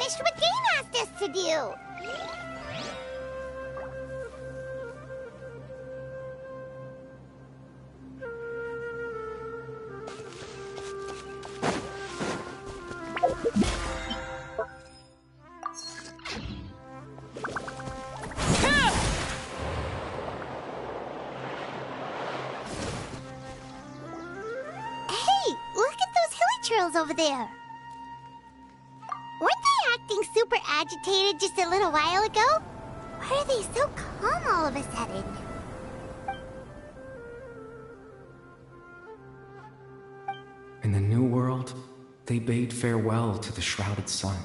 finished what Dane asked us to do. Over there. Weren't they acting super agitated just a little while ago? Why are they so calm all of a sudden? In the new world, they bade farewell to the shrouded sun.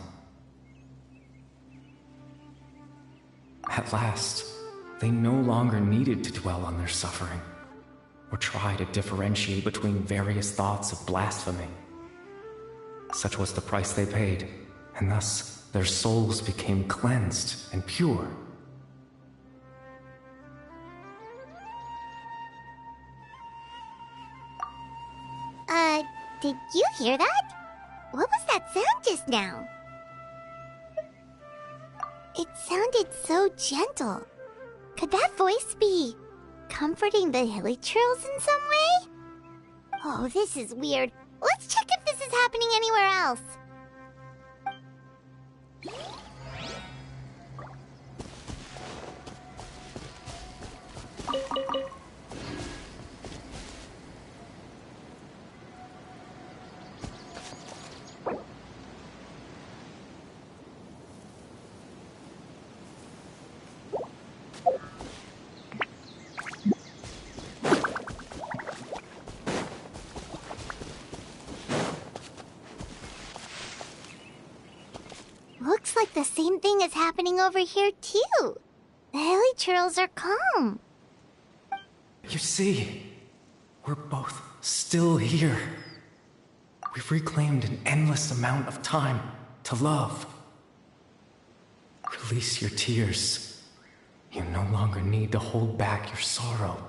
At last, they no longer needed to dwell on their suffering, or try to differentiate between various thoughts of blasphemy. Such was the price they paid, and thus their souls became cleansed and pure. Did you hear that? What was that sound just now? It sounded so gentle. Could that voice be comforting the hilichurls in some way? Oh, this is weird. Let's check if this is happening anywhere else. Looks like the same thing is happening over here, too. The hilichurls are calm. You see, we're both still here. We've reclaimed an endless amount of time to love. Release your tears. You no longer need to hold back your sorrow.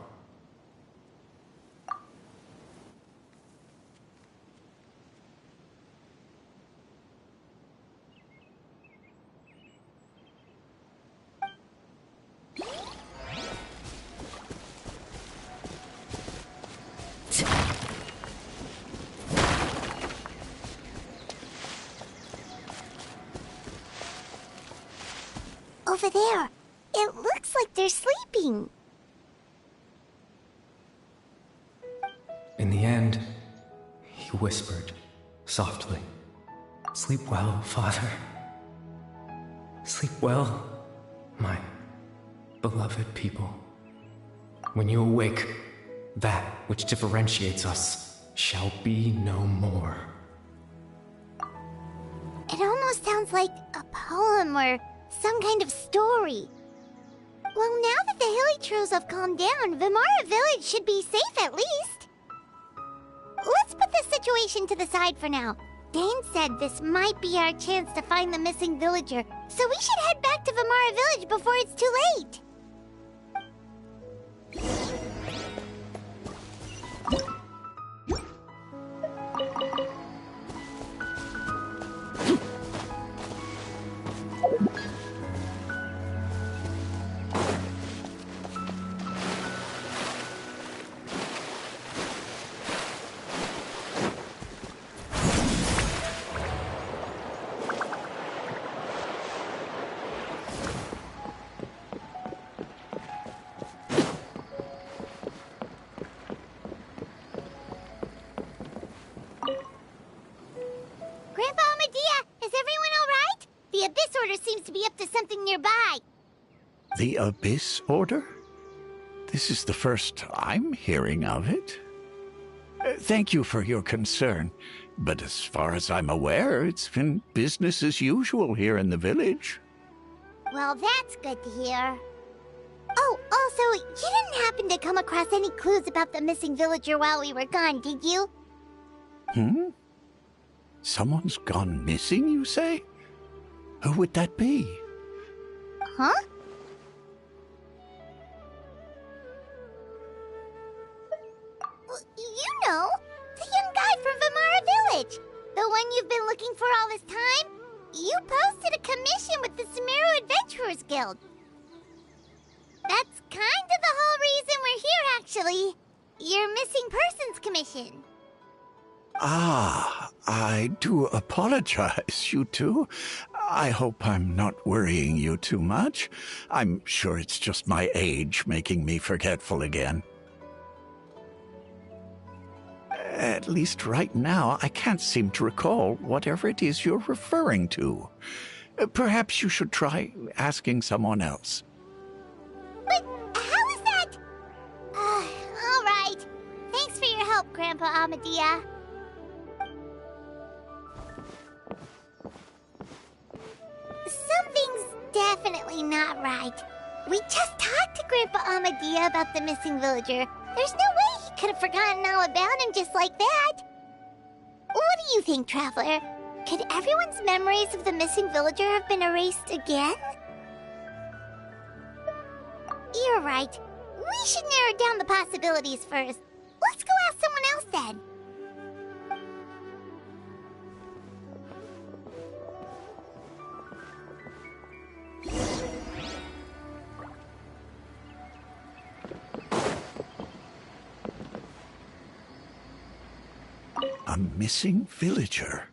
Over there. It looks like they're sleeping. In the end, he whispered, softly, "Sleep well, Father. Sleep well, my beloved people. When you awake, that which differentiates us shall be no more." It almost sounds like a poem or some kind of story. Well, now that the hilichurls have calmed down, Vimara Village should be safe at least. Let's put this situation to the side for now. Dane said this might be our chance to find the missing villager, so we should head back to Vimara Village before it's too late. Seems to be up to something nearby. The Abyss Order? This is the first I'm hearing of it. Thank you for your concern, but as far as I'm aware, it's been business as usual here in the village. Well, that's good to hear. Oh, also, you didn't happen to come across any clues about the missing villager while we were gone, did you? Someone's gone missing, you say? Who would that be? Huh? You know, the young guy from Vimara Village. The one you've been looking for all this time. You posted a commission with the Sumeru Adventurers Guild. That's kind of the whole reason we're here, actually. Your missing persons commission. Ah, I do apologize, you two. I hope I'm not worrying you too much. I'm sure it's just my age making me forgetful again. At least right now, I can't seem to recall whatever it is you're referring to. Perhaps you should try asking someone else. But how is that? All right. Thanks for your help, Grandpa Amadia. Something's definitely not right. We just talked to Grandpa Amadia about the missing villager. There's no way he could have forgotten all about him just like that. What do you think, Traveler? Could everyone's memories of the missing villager have been erased again? You're right. We should narrow down the possibilities first. Let's go ask someone else then. A missing villager?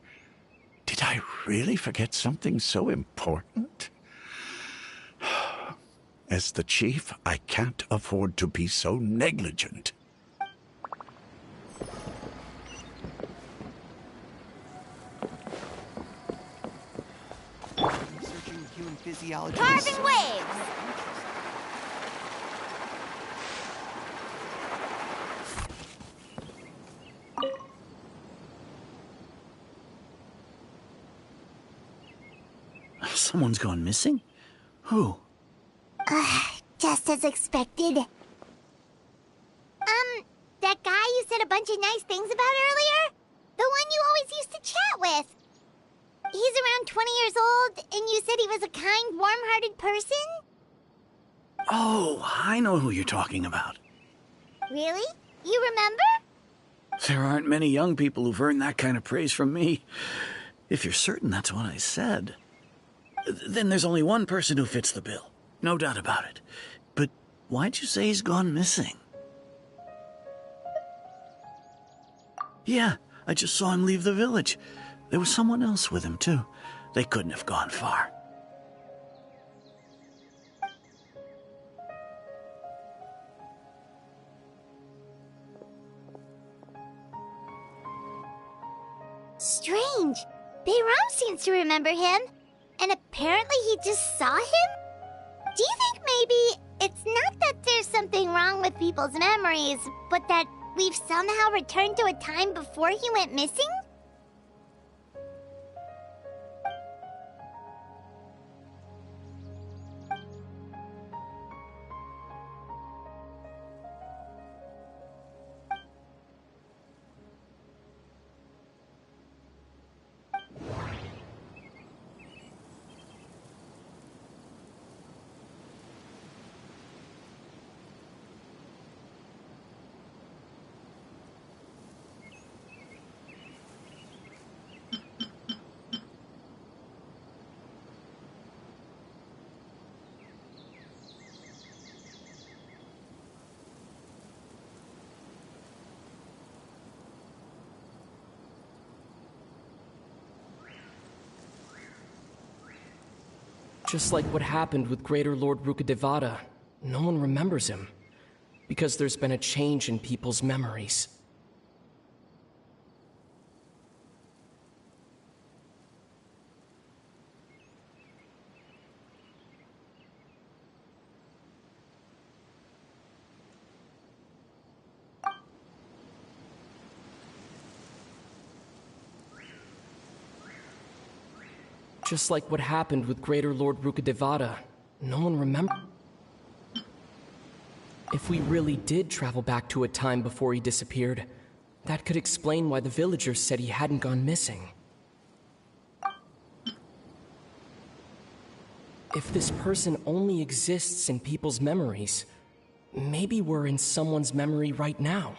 Did I really forget something so important? As the chief, I can't afford to be so negligent. Researching human physiology. Carving waves! Someone's gone missing? Who? Just as expected. That guy you said a bunch of nice things about earlier? The one you always used to chat with. He's around 20 years old, and you said he was a kind, warm-hearted person? Oh, I know who you're talking about. Really? You remember? There aren't many young people who've earned that kind of praise from me. If you're certain that's what I said, then there's only one person who fits the bill. No doubt about it. But why'd you say he's gone missing? Yeah, I just saw him leave the village. There was someone else with him, too. They couldn't have gone far. Strange. Bayram seems to remember him. And apparently he just saw him? Do you think maybe it's not that there's something wrong with people's memories, but that we've somehow returned to a time before he went missing? Just like what happened with Greater Lord Rukadevata, no one remembers him, because there's been a change in people's memories. Just like what happened with Greater Lord Rukadevata, no one remembers. If we really did travel back to a time before he disappeared, that could explain why the villagers said he hadn't gone missing. If this person only exists in people's memories, maybe we're in someone's memory right now.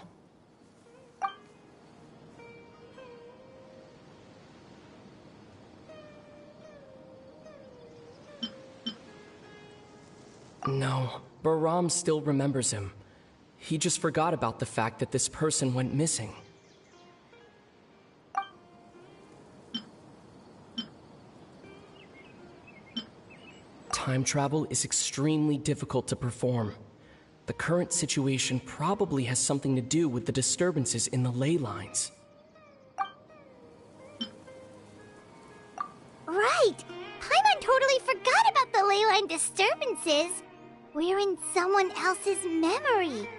No, Baram still remembers him. He just forgot about the fact that this person went missing. Time travel is extremely difficult to perform. The current situation probably has something to do with the disturbances in the ley lines. Right! Paimon totally forgot about the ley line disturbances. We're in someone else's memory.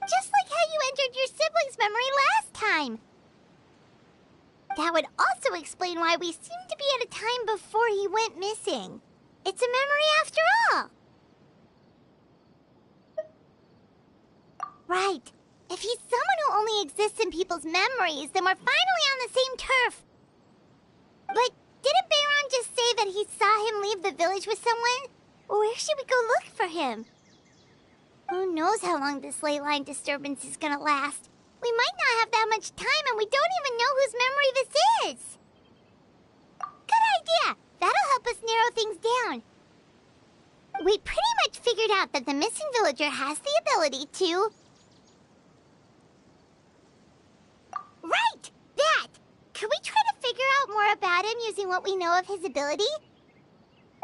Just like how you entered your sibling's memory last time. That would also explain why we seem to be at a time before he went missing. It's a memory after all. Right. If he's someone who only exists in people's memories, then we're finally on the same turf. But didn't Bayron just say that he saw him leave the village with someone? Where should we go look for him? Who knows how long this ley line disturbance is gonna last? We might not have that much time, and we don't even know whose memory this is. Good idea! That'll help us narrow things down. We pretty much figured out that the missing villager has the ability to... Right! That! Could we try to figure out more about him using what we know of his ability?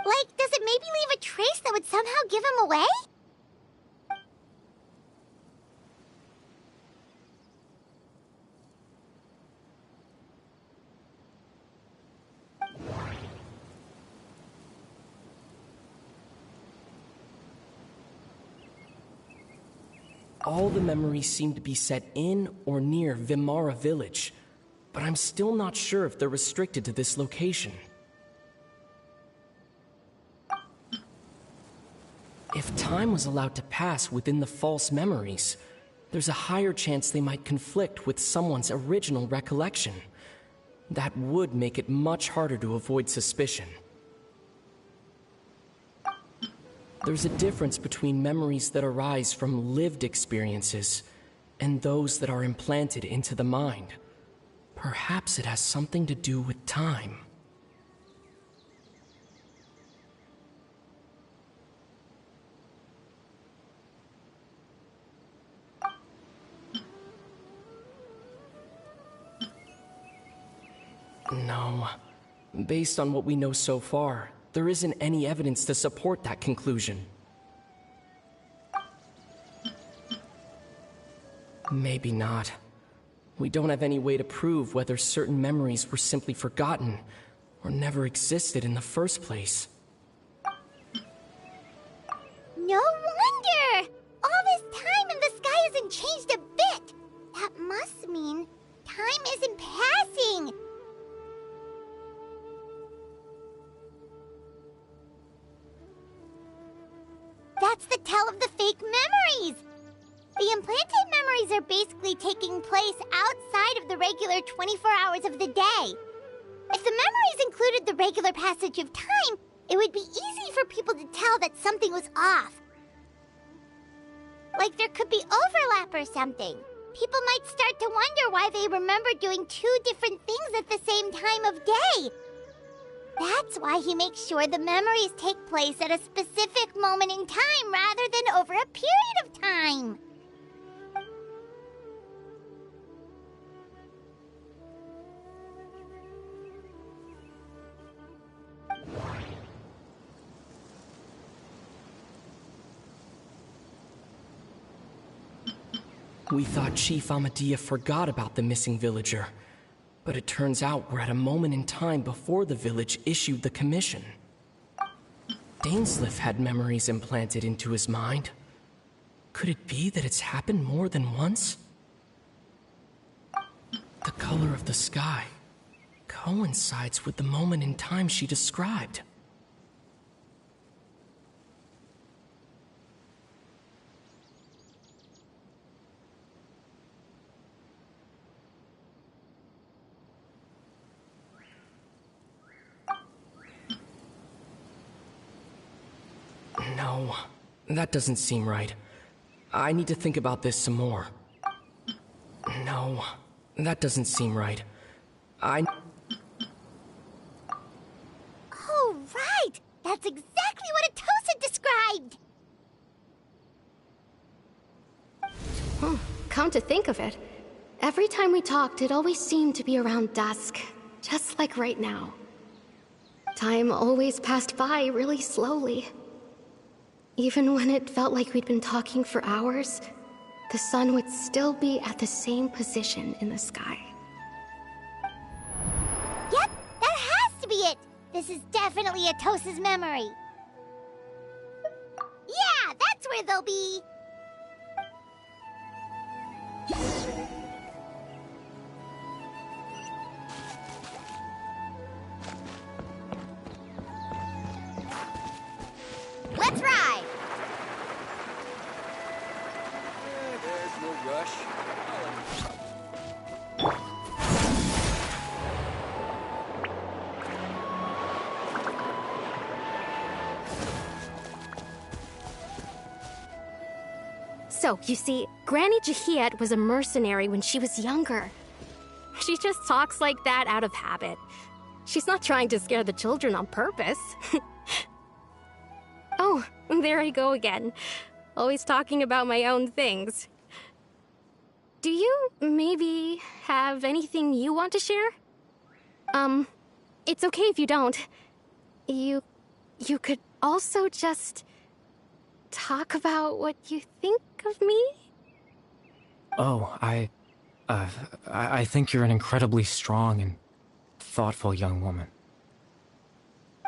Like, does it maybe leave a trace that would somehow give him away? All the memories seem to be set in or near Vimara village, but I'm still not sure if they're restricted to this location. If time was allowed to pass within the false memories, there's a higher chance they might conflict with someone's original recollection. That would make it much harder to avoid suspicion. There's a difference between memories that arise from lived experiences and those that are implanted into the mind. Perhaps it has something to do with time. No. Based on what we know so far, there isn't any evidence to support that conclusion. Maybe not. We don't have any way to prove whether certain memories were simply forgotten or never existed in the first place. No wonder! All this time and the sky hasn't changed a bit! That must mean time isn't passing! That's the tell of the fake memories! The implanted memories are basically taking place outside of the regular 24 hours of the day. If the memories included the regular passage of time, it would be easy for people to tell that something was off. Like there could be overlap or something. People might start to wonder why they remember doing two different things at the same time of day. That's why he makes sure the memories take place at a specific moment in time rather than over a period of time. We thought Chief Amadea forgot about the missing villager, but it turns out we're at a moment in time before the village issued the commission. Dainsleif had memories implanted into his mind. Could it be that it's happened more than once? The color of the sky coincides with the moment in time she described. No, that doesn't seem right. I need to think about this some more. No, that doesn't seem right. Oh, right! That's exactly what Atosa described! Come to think of it, every time we talked, it always seemed to be around dusk, just like right now. Time always passed by really slowly. Even when it felt like we'd been talking for hours, the sun would still be at the same position in the sky. Yep, that has to be it! This is definitely Atosa's memory. Yeah, that's where they'll be! Let's ride! There's no rush. So, you see, Granny Jahiet was a mercenary when she was younger. She just talks like that out of habit. She's not trying to scare the children on purpose. Oh, there I go again. Always talking about my own things. Do you maybe have anything you want to share? It's okay if you don't. You could also just talk about what you think of me? Oh, I think you're an incredibly strong and thoughtful young woman.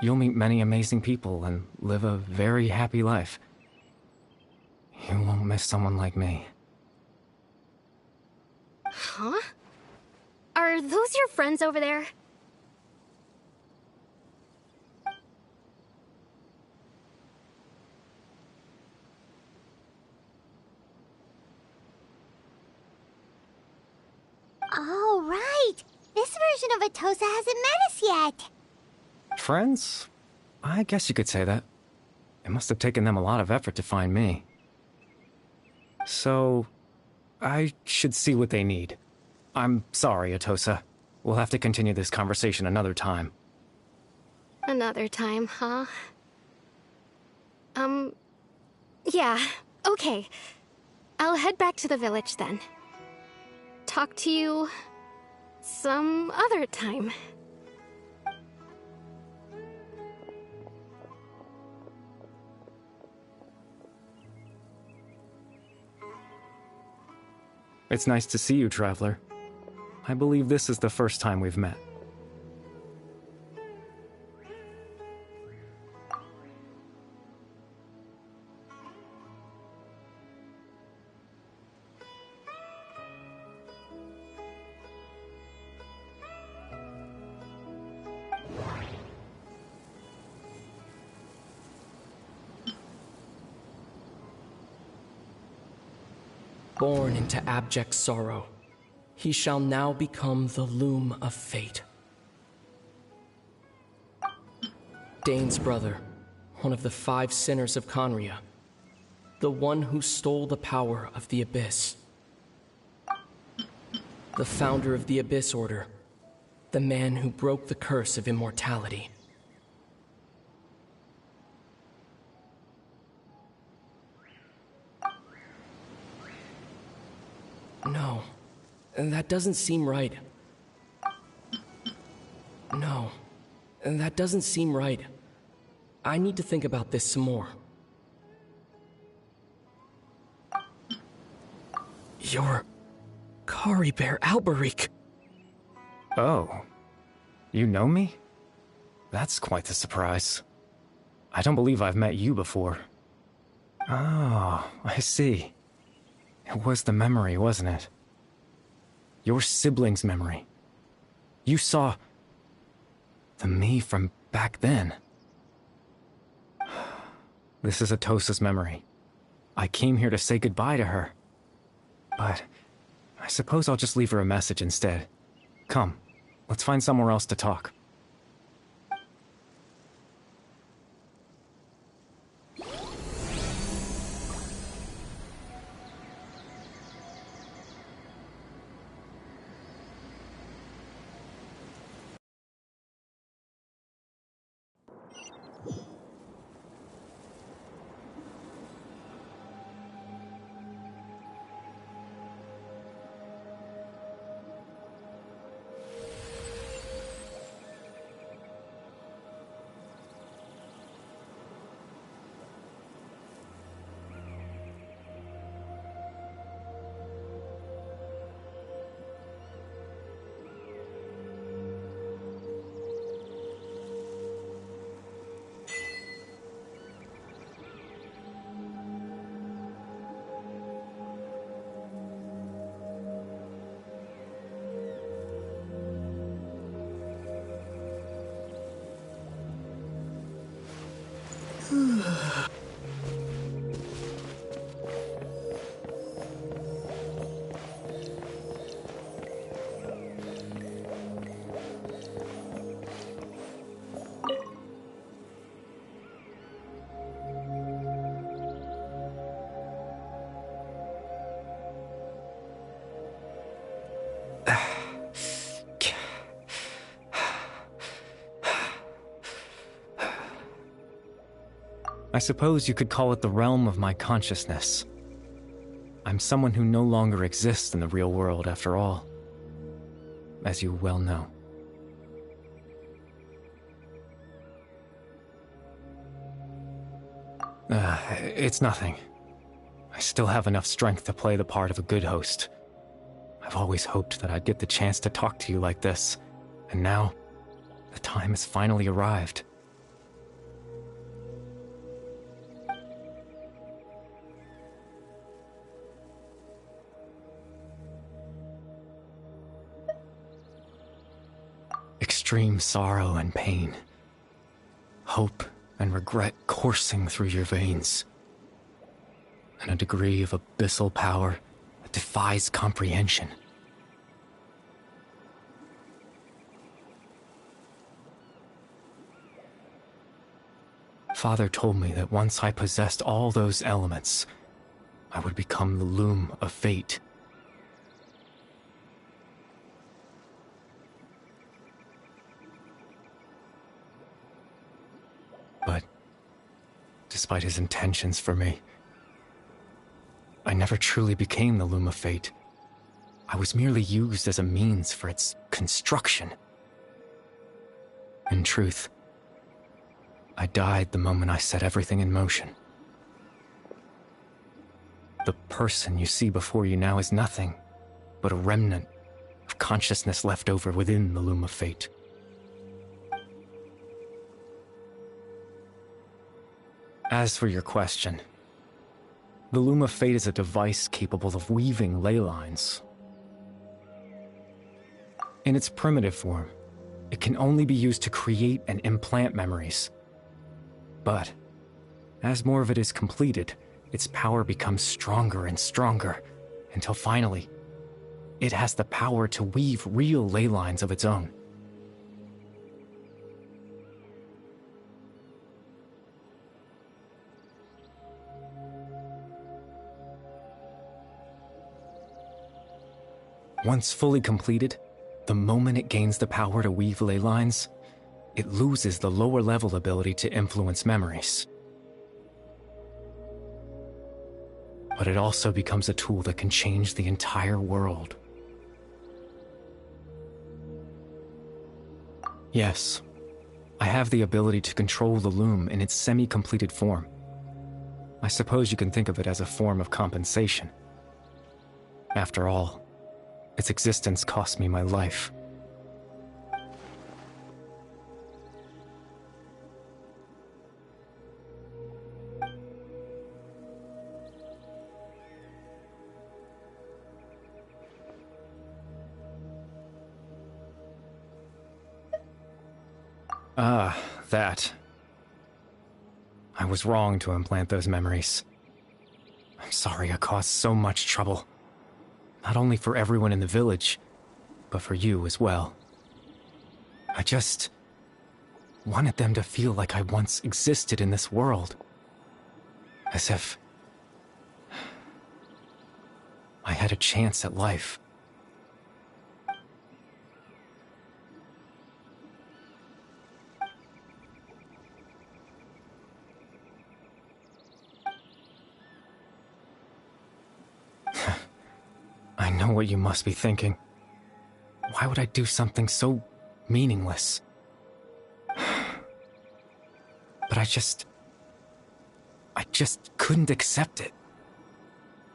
You'll meet many amazing people and live a very happy life. You won't miss someone like me. Huh? Are those your friends over there? Oh, right! This version of Atosa hasn't met us yet! Friends? I guess you could say that. It must have taken them a lot of effort to find me. So, I should see what they need. I'm sorry, Atosa. We'll have to continue this conversation another time. Another time, huh? Yeah, okay. I'll head back to the village then. Talk to you some other time. It's nice to see you, Traveler. I believe this is the first time we've met. Born into abject sorrow, he shall now become the loom of fate. Dane's brother, one of the 5 sinners of Conria, the one who stole the power of the Abyss. The founder of the Abyss Order, the man who broke the curse of immortality. No, that doesn't seem right. No, that doesn't seem right. I need to think about this some more. You're Kari Bear Alberic. Oh, you know me? That's quite the surprise. I don't believe I've met you before. Oh, I see. It was the memory, wasn't it? Your sibling's memory. You saw the me from back then. This is Atosa's memory. I came here to say goodbye to her. But I suppose I'll just leave her a message instead. Come, let's find somewhere else to talk. I suppose you could call it the realm of my consciousness. I'm someone who no longer exists in the real world, after all, as you well know. It's nothing. I still have enough strength to play the part of a good host. I've always hoped that I'd get the chance to talk to you like this, and now, the time has finally arrived. Extreme sorrow and pain. Hope and regret coursing through your veins. And a degree of abyssal power that defies comprehension. Father told me that once I possessed all those elements, I would become the loom of fate. But, despite his intentions for me, I never truly became the loom of fate. I was merely used as a means for its construction. In truth, I died the moment I set everything in motion. The person you see before you now is nothing but a remnant of consciousness left over within the loom of fate. As for your question, the loom of fate is a device capable of weaving ley lines. In its primitive form, it can only be used to create and implant memories. But, as more of it is completed, its power becomes stronger and stronger, until finally, it has the power to weave real ley lines of its own. Once fully completed, the moment it gains the power to weave ley lines, it loses the lower-level ability to influence memories. But it also becomes a tool that can change the entire world. Yes, I have the ability to control the loom in its semi-completed form. I suppose you can think of it as a form of compensation. After all, its existence cost me my life. That. I was wrong to implant those memories. I'm sorry I caused so much trouble. Not only for everyone in the village, but for you as well. I just wanted them to feel like I once existed in this world. As if I had a chance at life. I know what you must be thinking. Why would I do something so meaningless? But I just couldn't accept it.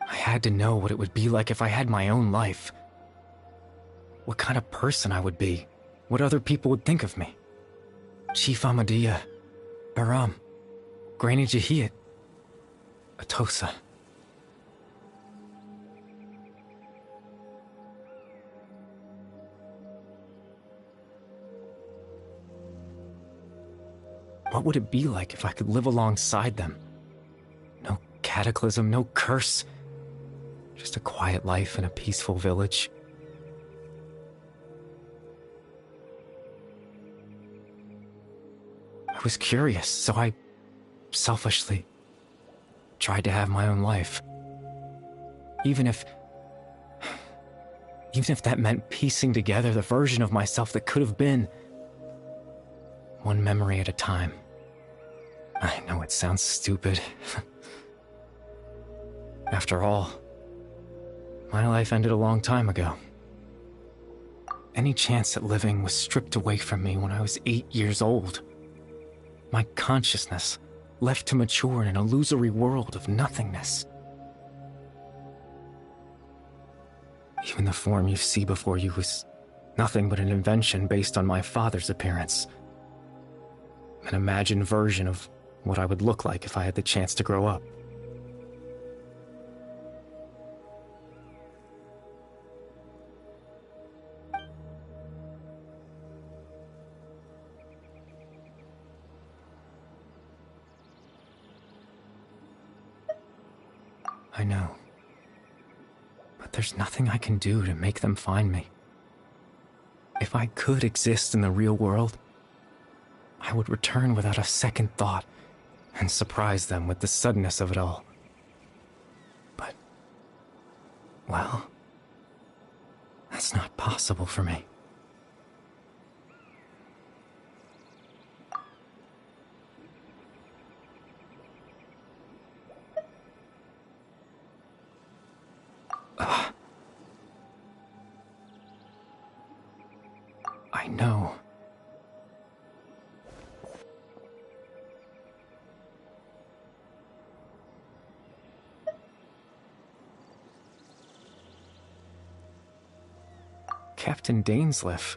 I had to know what it would be like if I had my own life. What kind of person I would be. What other people would think of me. Chief Ahmadiyya, Baram, Granny Jahiyat, Atosa. What would it be like if I could live alongside them? No cataclysm, no curse. Just a quiet life in a peaceful village. I was curious, so I selfishly tried to have my own life. Even if that meant piecing together the version of myself that could have been, one memory at a time. I know it sounds stupid. After all, my life ended a long time ago. Any chance at living was stripped away from me when I was 8 years old. My consciousness left to mature in an illusory world of nothingness. Even the form you see before you was nothing but an invention based on my father's appearance. An imagined version of what I would look like if I had the chance to grow up. I know. But there's nothing I can do to make them find me. If I could exist in the real world, I would return without a second thought and surprise them with the suddenness of it all. But, well, that's not possible for me. I know. Captain Dainsleif.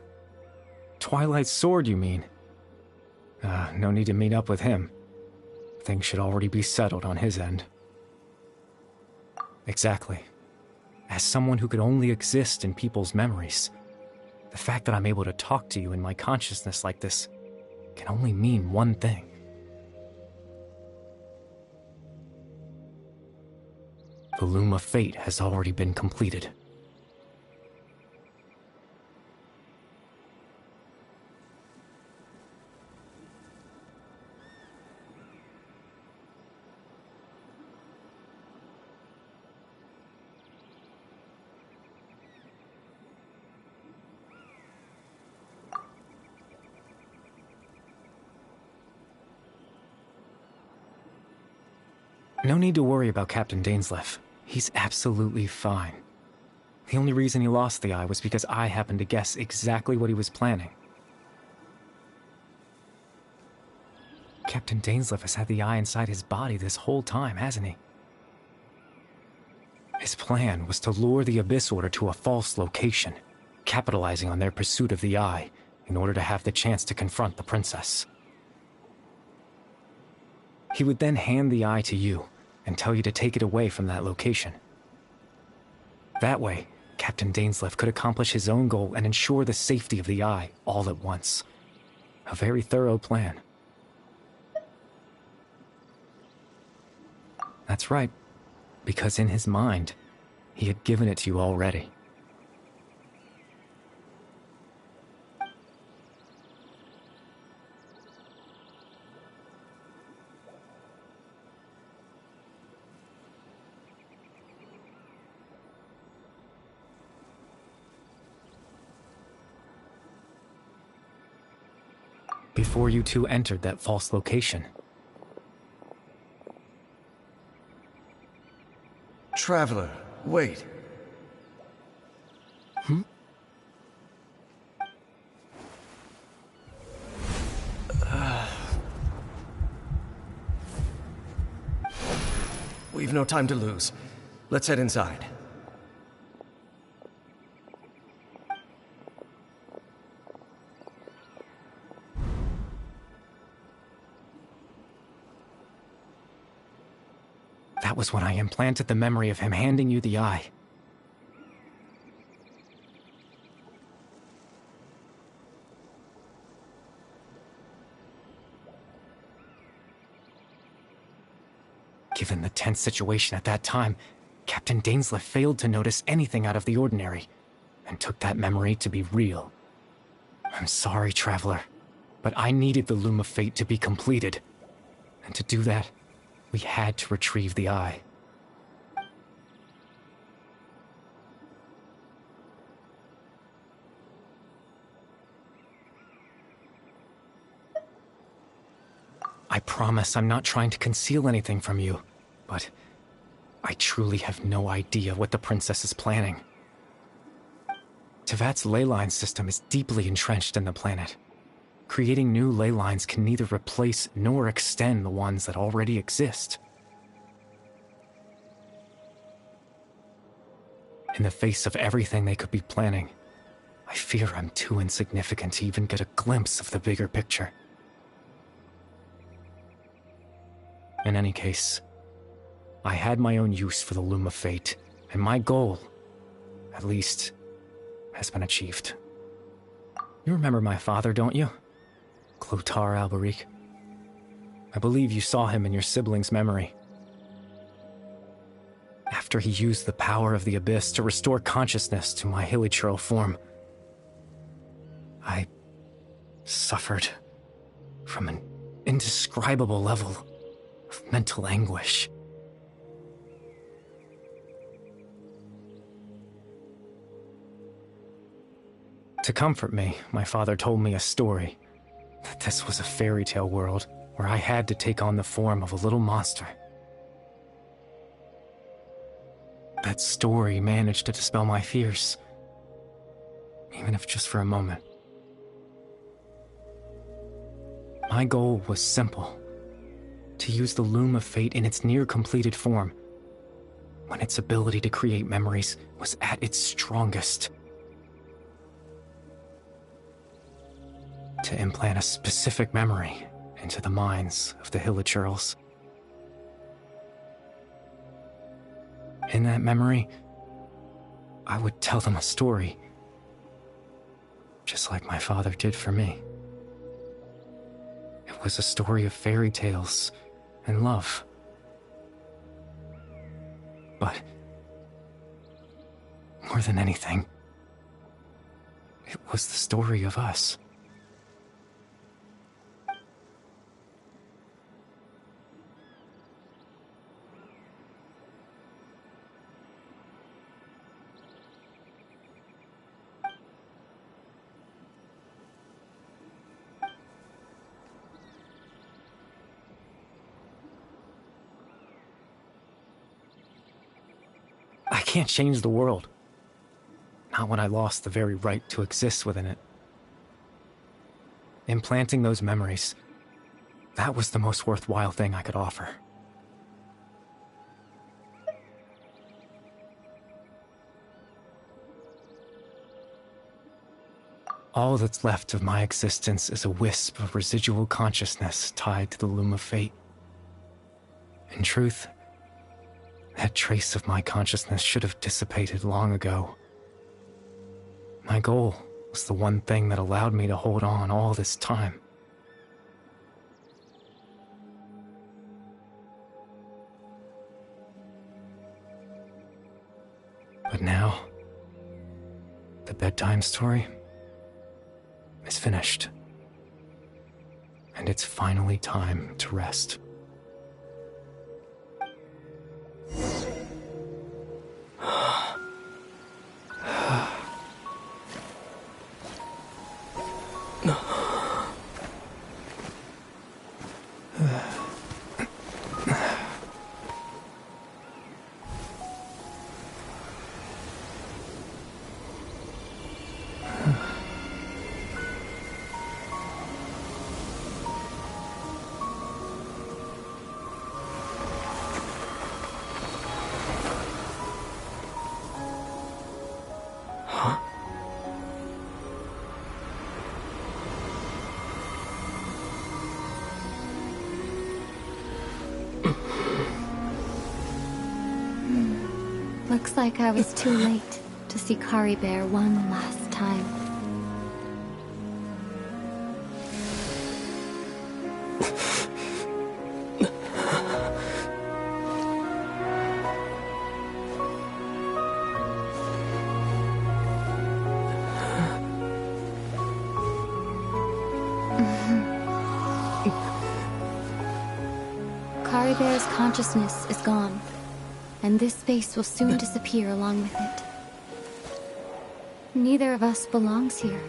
Twilight's sword, you mean? No need to meet up with him. Things should already be settled on his end. Exactly. As someone who could only exist in people's memories, the fact that I'm able to talk to you in my consciousness like this can only mean one thing. The Loom of Fate has already been completed. No need to worry about Captain Dainsleif. He's absolutely fine. The only reason he lost the eye was because I happened to guess exactly what he was planning. Captain Dainsleif has had the eye inside his body this whole time, hasn't he? His plan was to lure the Abyss Order to a false location, capitalizing on their pursuit of the eye in order to have the chance to confront the princess. He would then hand the eye to you and tell you to take it away from that location. That way, Captain Dainsleif could accomplish his own goal and ensure the safety of the eye all at once. A very thorough plan. That's right, because in his mind, he had given it to you already. Before you two entered that false location. Traveler, wait. We've no time to lose. Let's head inside. That was when I implanted the memory of him handing you the eye. Given the tense situation at that time, Captain Dainsleif failed to notice anything out of the ordinary, and took that memory to be real. I'm sorry, Traveler, but I needed the Loom of Fate to be completed. And to do that, we had to retrieve the eye. I promise I'm not trying to conceal anything from you, but I truly have no idea what the princess is planning. Tevat's ley line system is deeply entrenched in the planet. Creating new ley lines can neither replace nor extend the ones that already exist. In the face of everything they could be planning, I fear I'm too insignificant to even get a glimpse of the bigger picture. In any case, I had my own use for the Loom of Fate, and my goal, at least, has been achieved. You remember my father, don't you? Clotar Alberic. I believe you saw him in your sibling's memory. After he used the power of the Abyss to restore consciousness to my hilichurl form, I suffered from an indescribable level of mental anguish. To comfort me, my father told me a story, that this was a fairy tale world where I had to take on the form of a little monster. That story managed to dispel my fears, even if just for a moment. My goal was simple: to use the Loom of Fate in its near-completed form, when its ability to create memories was at its strongest. To implant a specific memory into the minds of the hilichurls. In that memory, I would tell them a story, just like my father did for me. It was a story of fairy tales and love. But more than anything, it was the story of us. I can't change the world. Not when I lost the very right to exist within it. Implanting those memories, that was the most worthwhile thing I could offer. All that's left of my existence is a wisp of residual consciousness tied to the Loom of Fate. In truth, that trace of my consciousness should have dissipated long ago. My goal was the one thing that allowed me to hold on all this time. But now, the bedtime story is finished. And it's finally time to rest. Looks like I was too late to see Kari Bear one last time. Kari Bear's consciousness is gone, and this space will soon disappear along with it. Neither of us belongs here.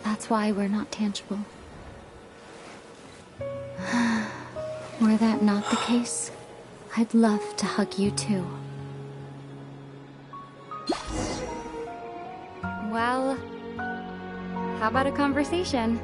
That's why we're not tangible. Were that not the case, I'd love to hug you too. Well, how about a conversation?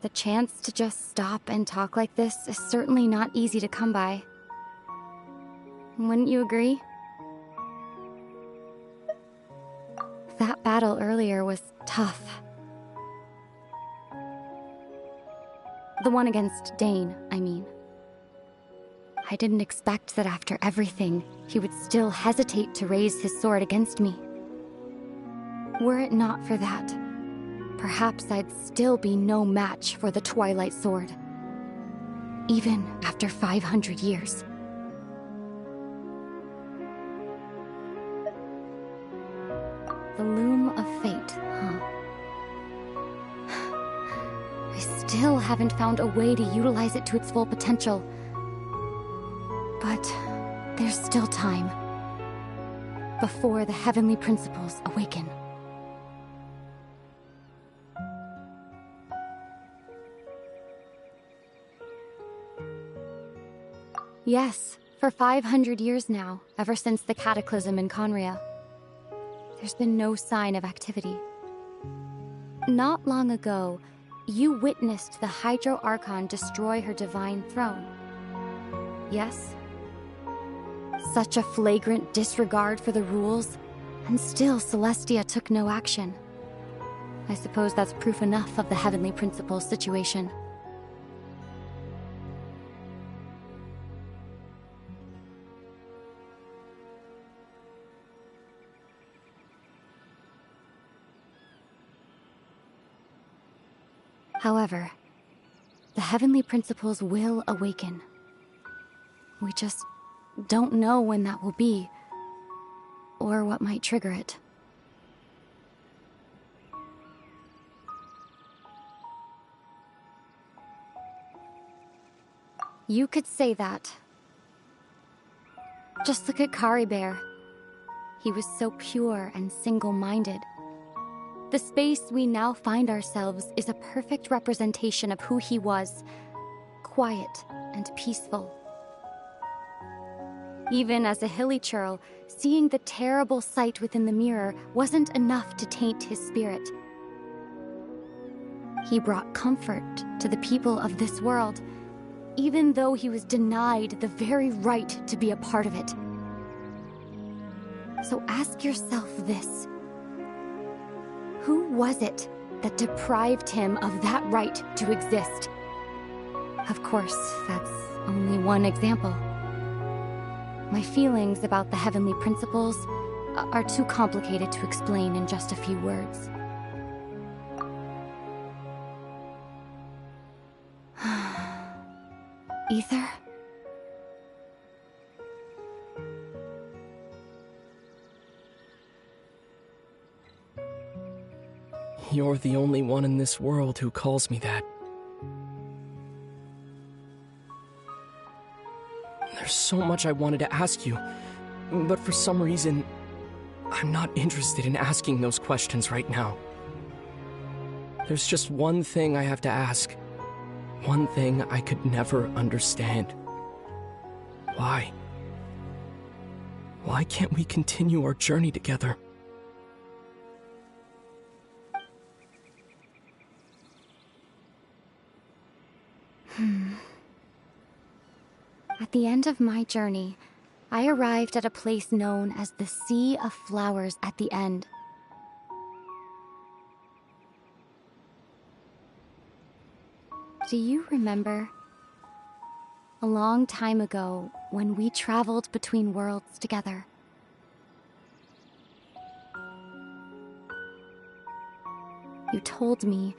The chance to just stop and talk like this is certainly not easy to come by. Wouldn't you agree? That battle earlier was tough. The one against Dane, I mean. I didn't expect that after everything, he would still hesitate to raise his sword against me. Were it not for that, perhaps I'd still be no match for the Twilight Sword. Even after 500 years. The loom of fate, huh? I still haven't found a way to utilize it to its full potential. But there's still time. Before the heavenly principles awaken. Yes, for 500 years now, ever since the cataclysm in Conria. There's been no sign of activity. Not long ago, you witnessed the Hydro Archon destroy her divine throne. Yes? Such a flagrant disregard for the rules, and still Celestia took no action. I suppose that's proof enough of the Heavenly Principles situation. However, the Heavenly Principles will awaken. We just don't know when that will be, or what might trigger it. You could say that. Just look at Kari Bear. He was so pure and single-minded. The space we now find ourselves is a perfect representation of who he was. Quiet and peaceful. Even as a hilly churl, seeing the terrible sight within the mirror wasn't enough to taint his spirit. He brought comfort to the people of this world, even though he was denied the very right to be a part of it. So ask yourself this. Who was it that deprived him of that right to exist? Of course, that's only one example. My feelings about the Heavenly Principles are too complicated to explain in just a few words. Ether? You're the only one in this world who calls me that. There's so much I wanted to ask you, but for some reason, I'm not interested in asking those questions right now. There's just one thing I have to ask. One thing I could never understand. Why? Why can't we continue our journey together? At the end of my journey, I arrived at a place known as the Sea of Flowers at the End. Do you remember? A long time ago, when we traveled between worlds together. You told me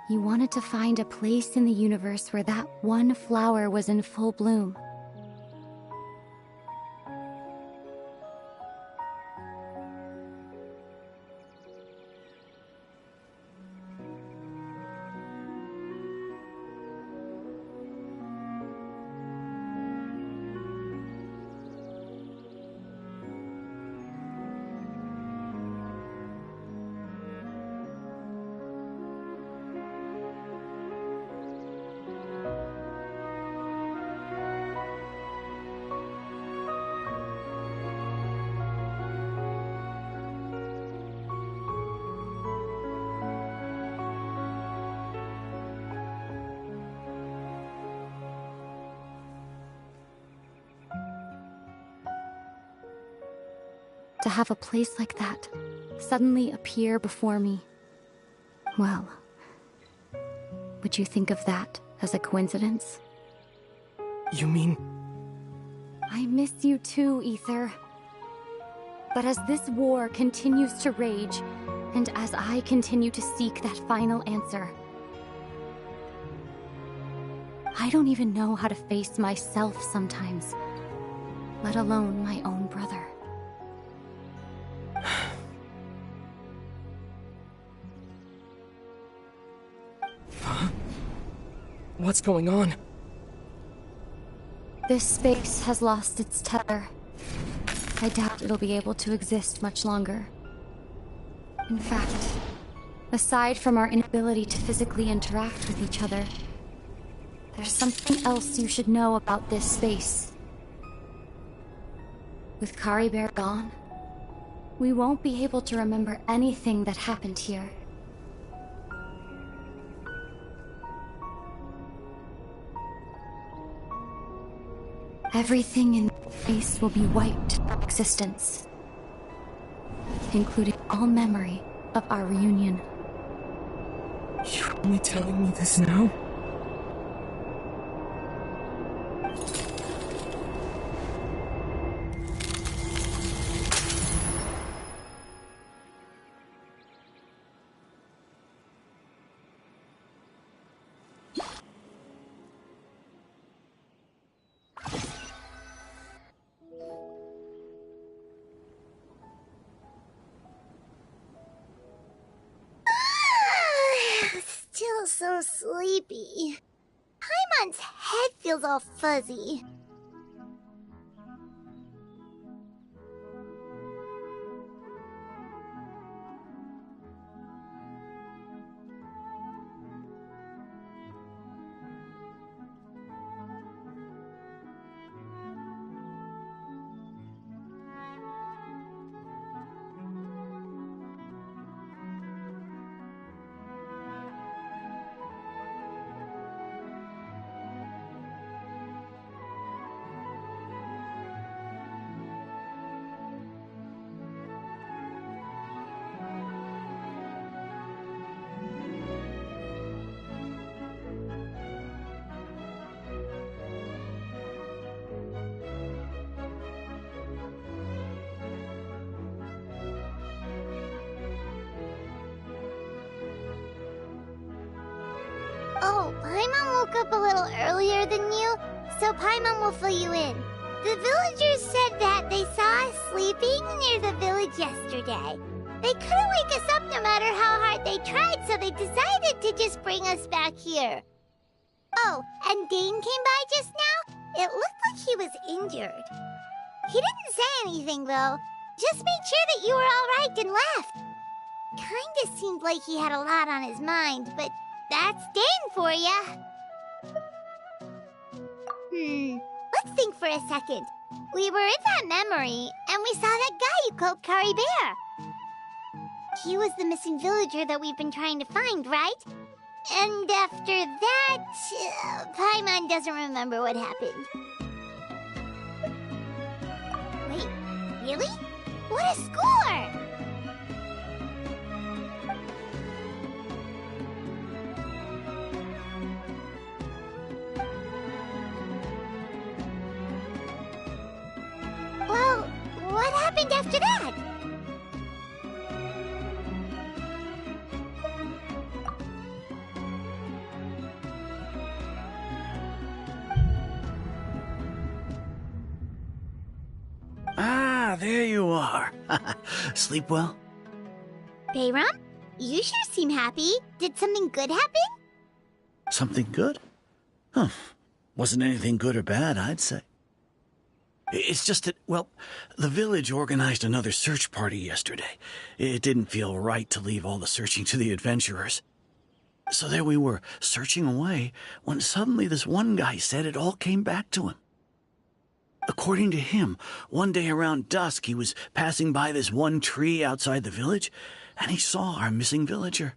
you wanted to find a place in the universe where that one flower was in full bloom. To have a place like that suddenly appear before me. Well, would you think of that as a coincidence? You mean... I miss you too, Ether. But as this war continues to rage, and as I continue to seek that final answer, I don't even know how to face myself sometimes, let alone my own brother. What's going on? This space has lost its tether. I doubt it'll be able to exist much longer. In fact, aside from our inability to physically interact with each other, there's something else you should know about this space. With Kari Bear gone, we won't be able to remember anything that happened here. Everything in space will be wiped from existence, including all memory of our reunion. You're only telling me this now? Still so sleepy. Paimon's head feels all fuzzy. Oh, Paimon woke up a little earlier than you, so Paimon will fill you in. The villagers said that they saw us sleeping near the village yesterday. They couldn't wake us up no matter how hard they tried, so they decided to just bring us back here. Oh, and Dane came by just now? It looked like he was injured. He didn't say anything, though. Just made sure that you were all right and left. Kinda seemed like he had a lot on his mind, but that's Dane for ya. Let's think for a second. We were in that memory, and we saw that guy you called Kari Bear. He was the missing villager that we've been trying to find, right? And after that, Paimon doesn't remember what happened. Wait, really? What a score! Sleep well? Bayram, you sure seem happy. Did something good happen? Something good? Huh. Wasn't anything good or bad, I'd say. It's just that, well, the village organized another search party yesterday. It didn't feel right to leave all the searching to the adventurers. So there we were, searching away, when suddenly this one guy said it all came back to him. According to him, one day around dusk he was passing by this one tree outside the village, and he saw our missing villager.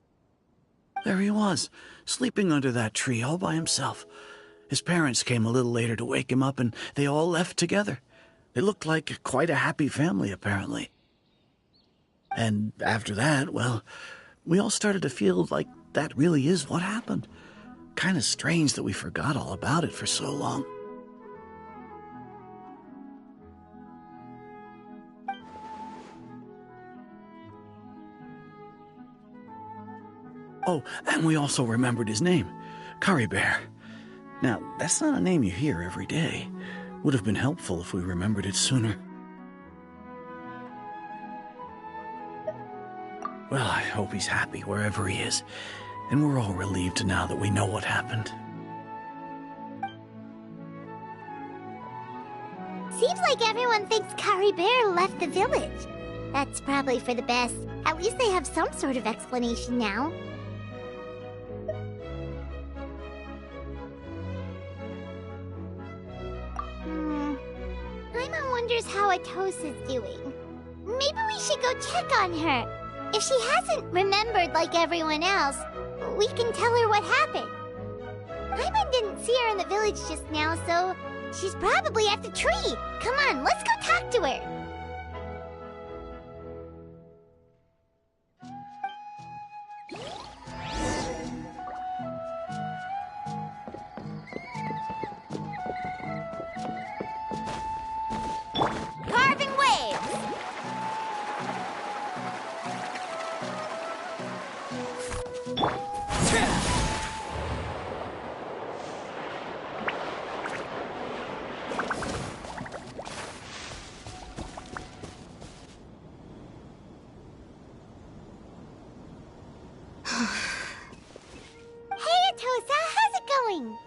There he was, sleeping under that tree all by himself. His parents came a little later to wake him up, and they all left together. They looked like quite a happy family, apparently. And after that, well, we all started to feel like that really is what happened. Kind of strange that we forgot all about it for so long. Oh, and we also remembered his name, Curry Bear. Now, that's not a name you hear every day. Would have been helpful if we remembered it sooner. Well, I hope he's happy wherever he is, and we're all relieved now that we know what happened. Seems like everyone thinks Curry Bear left the village. That's probably for the best. At least they have some sort of explanation now. Paimon wonders how Atosa's doing. Maybe we should go check on her. If she hasn't remembered like everyone else, we can tell her what happened. Paimon didn't see her in the village just now, so she's probably at the tree. Come on, let's go talk to her. Carving waves! Hey, Atosa, how's it going?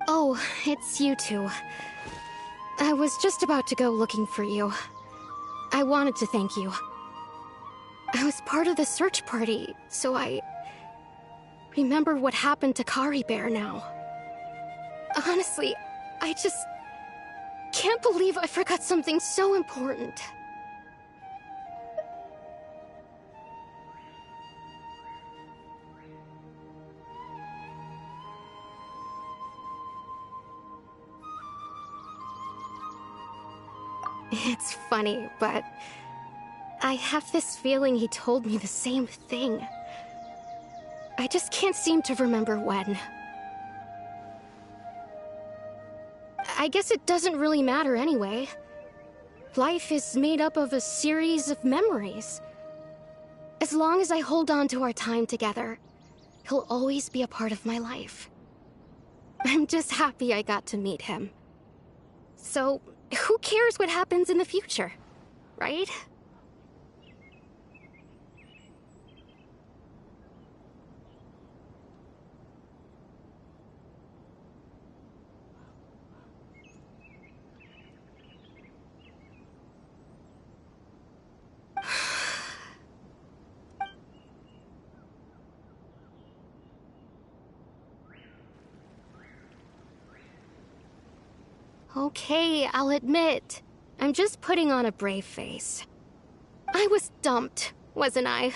Oh, it's you two. I was just about to go looking for you. I wanted to thank you. I was part of the search party, so I remember what happened to Curry Bear now. Honestly, I just can't believe I forgot something so important. It's funny, but I have this feeling he told me the same thing. I just can't seem to remember when. I guess it doesn't really matter anyway. Life is made up of a series of memories. As long as I hold on to our time together, he'll always be a part of my life. I'm just happy I got to meet him. So, who cares what happens in the future, right? Okay, I'll admit. I'm just putting on a brave face. I was dumped, wasn't I?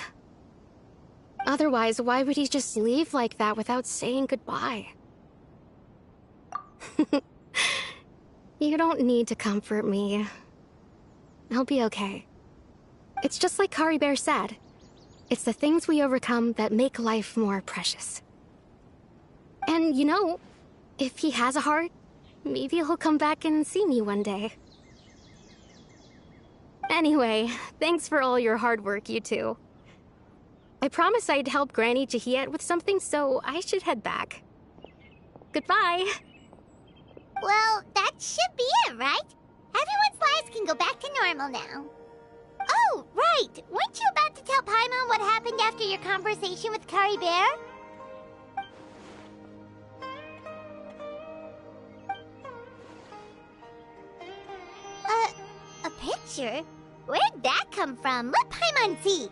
Otherwise, why would he just leave like that without saying goodbye? You don't need to comfort me. I'll be okay. It's just like Curry Bear said. It's the things we overcome that make life more precious. And you know, if he has a heart, maybe he'll come back and see me one day. Anyway, thanks for all your hard work, you two. I promised I'd help Granny Jahiet with something, so I should head back. Goodbye. Well, that should be it, right? Everyone's lives can go back to normal now. Oh, right! Weren't you about to tell Paimon what happened after your conversation with Curry Bear? A picture? Where'd that come from? Let Paimon see!